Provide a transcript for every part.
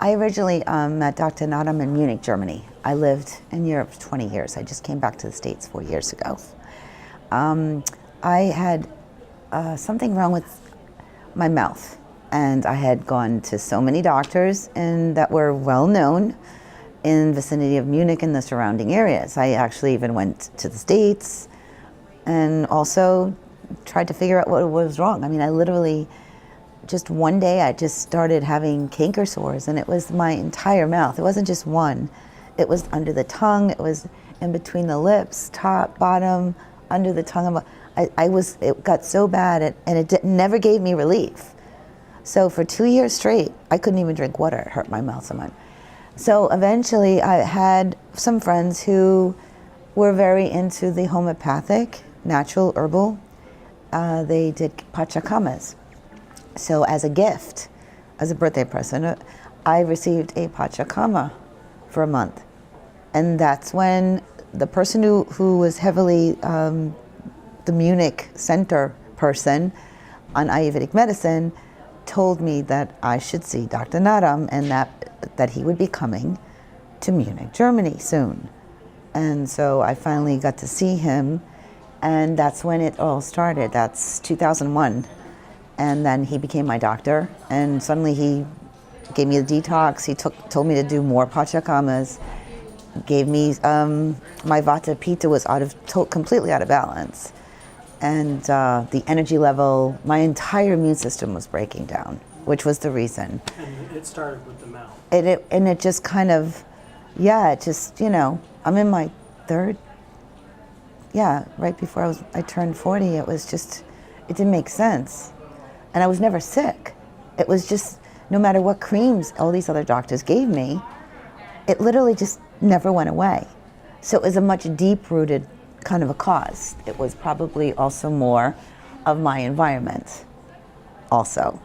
I originally met Dr. Naram in Munich, Germany. I lived in Europe for 20 years. I just came back to the States 4 years ago. I had something wrong with my mouth, and I had gone to so many doctors and that were well known in the vicinity of Munich and the surrounding areas. I actually even went to the States and also tried to figure out what was wrong. I mean, I literally, just one day I just started having canker sores, and it was my entire mouth. It wasn't just one. It was under the tongue, it was in between the lips, top, bottom, under the tongue. It got so bad, and it never gave me relief. So for 2 years straight, I couldn't even drink water. It hurt my mouth so much. So eventually I had some friends who were very into the homeopathic, natural, herbal. They did pachakamas. So as a gift, as a birthday present, I received a pachakama for a month. And that's when the person who was heavily the Munich center person on Ayurvedic medicine told me that I should see Dr. Naram, and that he would be coming to Munich, Germany soon. And so I finally got to see him, and that's when it all started. That's 2001. And then he became my doctor, and suddenly he gave me a detox. He told me to do more pachakamas, gave me, my vata pitta was completely out of balance. And the energy level, my entire immune system was breaking down, which was the reason. And it started with the mouth. And it just kind of, it just, I'm in my third, right before I turned 40, it was just, it didn't make sense. And I was never sick. It was just, no matter what creams all these other doctors gave me, it literally just never went away. So it was a much deep-rooted kind of a cause. It was probably also more of my environment also.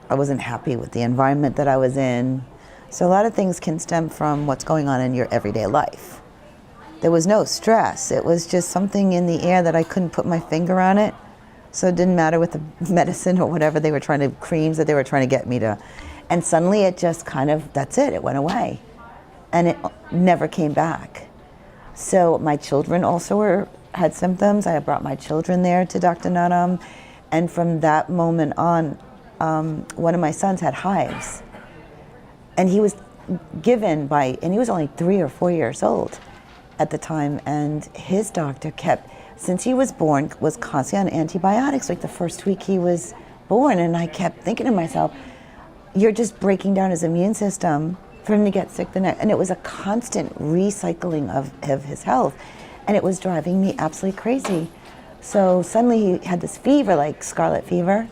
I wasn't happy with the environment that I was in. So a lot of things can stem from what's going on in your everyday life. There was no stress. It was just something in the air that I couldn't put my finger on it. So it didn't matter with the medicine or whatever they were creams that they were trying to get me to. And suddenly it just kind of, that's it, it went away. And it never came back. So my children also had symptoms. I brought my children there to Dr. Naram. And from that moment on, one of my sons had hives. And he was given and he was only 3 or 4 years old at the time. And his doctor since he was born, was constantly on antibiotics, like the first week he was born. And I kept thinking to myself, you're just breaking down his immune system for him to get sick the next. And it was a constant recycling of his health. And it was driving me absolutely crazy. So suddenly he had this fever, like scarlet fever,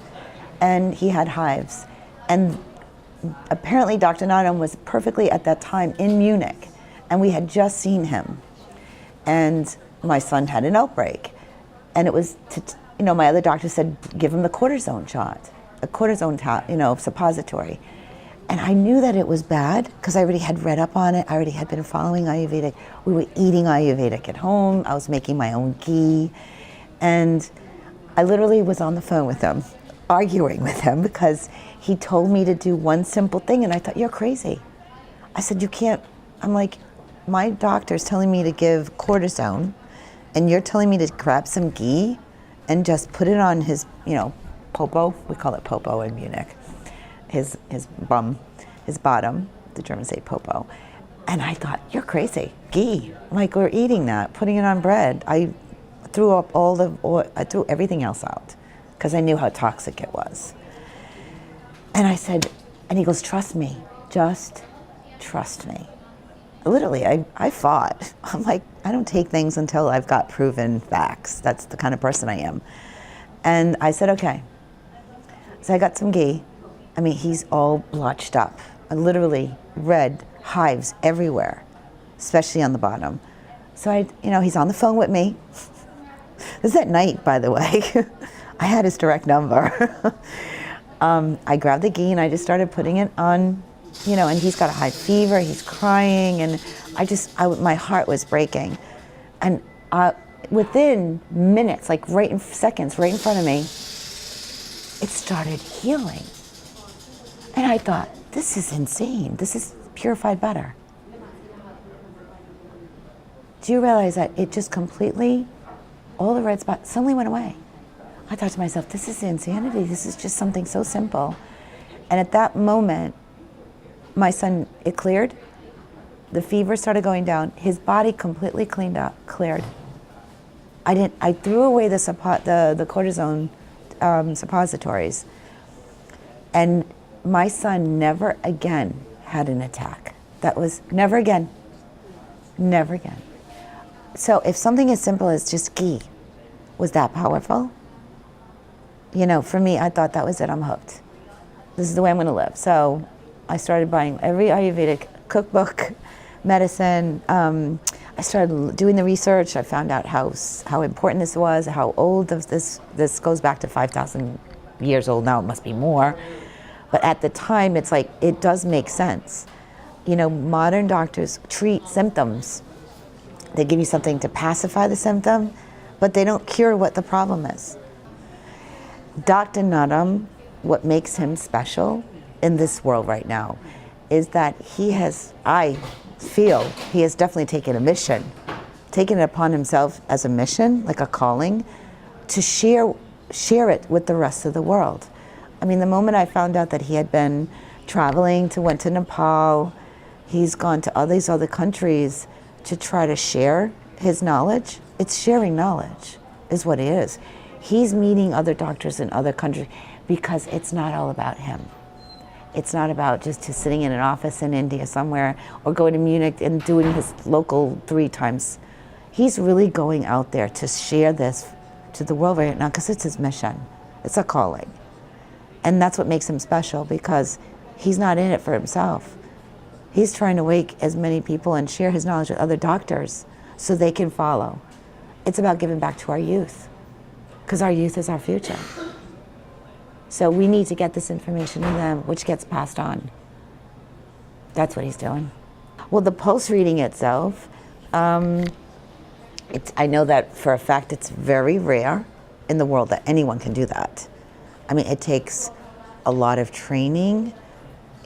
and he had hives. And apparently Dr. Naram was perfectly at that time in Munich, and we had just seen him. And my son had an outbreak, and it was my other doctor said, give him the cortisone shot, a cortisone suppository. And I knew that it was bad because I already had read up on it. I already had been following Ayurvedic. We were eating Ayurvedic at home. I was making my own ghee. And I literally was on the phone with him, arguing with him because he told me to do one simple thing, and I thought, you're crazy. I said, you can't. I'm like, my doctor's telling me to give cortisone, and you're telling me to grab some ghee and just put it on his, popo. We call it popo in Munich. His bum, his bottom. The Germans say popo. And I thought, you're crazy. Ghee. I'm like, we're eating that, putting it on bread. I threw up I threw everything else out because I knew how toxic it was. And I said, and he goes, trust me, just trust me. Literally, I fought. I'm like, I don't take things until I've got proven facts. That's the kind of person I am. And I said, okay. So I got some ghee. I mean, he's all blotched up. Literally red hives everywhere, especially on the bottom. So he's on the phone with me. This is at night, by the way. I had his direct number. I grabbed the ghee and I just started putting it on, and he's got a high fever, he's crying, and my heart was breaking. And within minutes, like seconds, right in front of me, it started healing. And I thought, this is insane. This is purified butter. Do you realize that it just completely, all the red spots suddenly went away? I thought to myself, this is insanity. This is just something so simple. And at that moment, my son, it cleared. The fever started going down. His body completely cleared. I threw away the cortisone suppositories. And my son never again had an attack. That was never again. Never again. So if something as simple as just ghee was that powerful, you know, for me, I thought that was it, I'm hooked. This is the way I'm gonna live. So I started buying every Ayurvedic cookbook, medicine. I started doing the research. I found out how important this was, how old this goes back to 5,000 years old now, it must be more. But at the time, it's like, it does make sense. You know, modern doctors treat symptoms. They give you something to pacify the symptom, but they don't cure what the problem is. Dr. Naram, what makes him special in this world right now is that I feel he has definitely taken it upon himself as a mission, like a calling, to share it with the rest of the world. I mean, the moment I found out that he had been went to Nepal, he's gone to all these other countries to try to share his knowledge. It's sharing knowledge is what it is. He's meeting other doctors in other countries because it's not all about him. It's not about just sitting in an office in India somewhere or going to Munich and doing his local 3 times. He's really going out there to share this to the world right now because it's his mission. It's a calling. And that's what makes him special because he's not in it for himself. He's trying to wake as many people and share his knowledge with other doctors so they can follow. It's about giving back to our youth because our youth is our future. So we need to get this information to them, which gets passed on. That's what he's doing. Well, the pulse reading itself, I know that for a fact it's very rare in the world that anyone can do that. I mean, it takes a lot of training,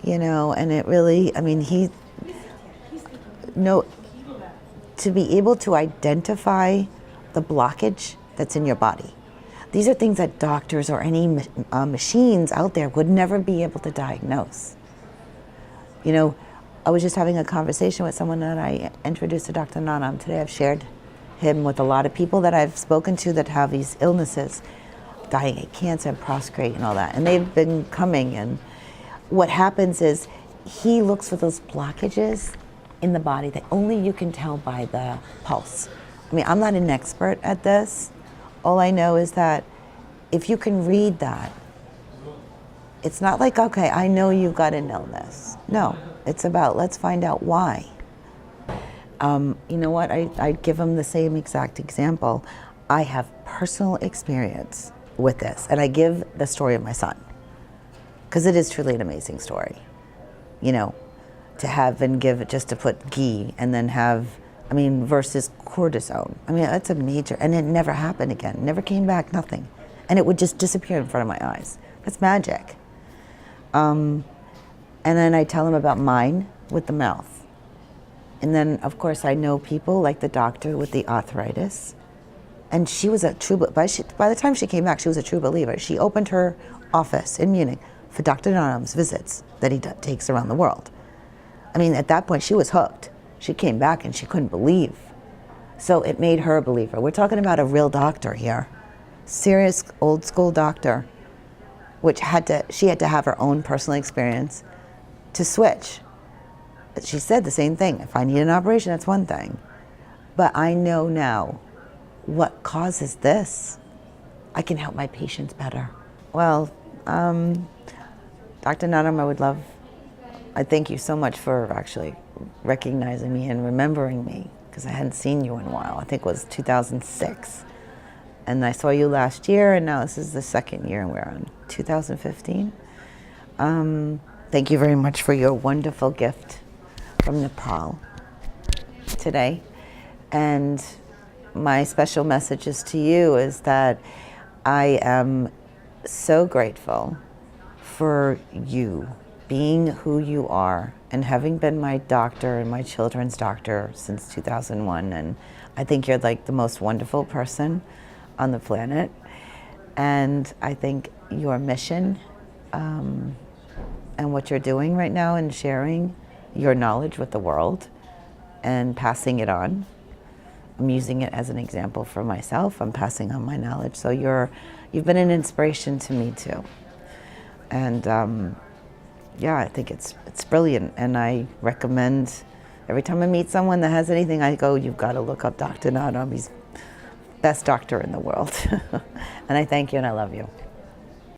you know, and it really, I mean, to be able to identify the blockage that's in your body. These are things that doctors or any machines out there would never be able to diagnose. You know, I was just having a conversation with someone that I introduced to Dr. Naram today. I've shared him with a lot of people that I've spoken to that have these illnesses, dying of cancer and prostrate and all that. And they've been coming, and what happens is he looks for those blockages in the body that only you can tell by the pulse. I mean, I'm not an expert at this. All I know is that if you can read that, it's not like, okay, I know you've got an illness. No, it's about, let's find out why. You know what, I give them the same exact example. I have personal experience with this, and I give the story of my son, because it is truly an amazing story. You know, to have and give, just to put ghee and then have, I mean, versus cortisone. I mean, that's a major, and it never happened again. Never came back, nothing. And it would just disappear in front of my eyes. That's magic. And then I tell him about mine with the mouth. And then, of course, I know people like the doctor with the arthritis. And she was a true, by the time she came back, she was a true believer. She opened her office in Munich for Dr. Naram's visits that he takes around the world. I mean, at that point, she was hooked. She came back and she couldn't believe. So it made her a believer. We're talking about a real doctor here. Serious old school doctor, which she had to have her own personal experience to switch. But she said the same thing. If I need an operation, that's one thing. But I know now what causes this. I can help my patients better. Well, Dr. Naram, I thank you so much for actually recognizing me and remembering me, because I hadn't seen you in a while. I think it was 2006. And I saw you last year, and now this is the second year, and we're on 2015. Thank you very much for your wonderful gift from Nepal today. And my special messages to you is that I am so grateful for you being who you are and having been my doctor and my children's doctor since 2001. And I think you're like the most wonderful person on the planet. And I think your mission and what you're doing right now and sharing your knowledge with the world and passing it on. I'm using it as an example for myself. I'm passing on my knowledge. So you've been an inspiration to me too. And yeah, I think it's brilliant. And I recommend every time I meet someone that has anything, I go, you've got to look up Dr. Naram. He's best doctor in the world. And I thank you and I love you.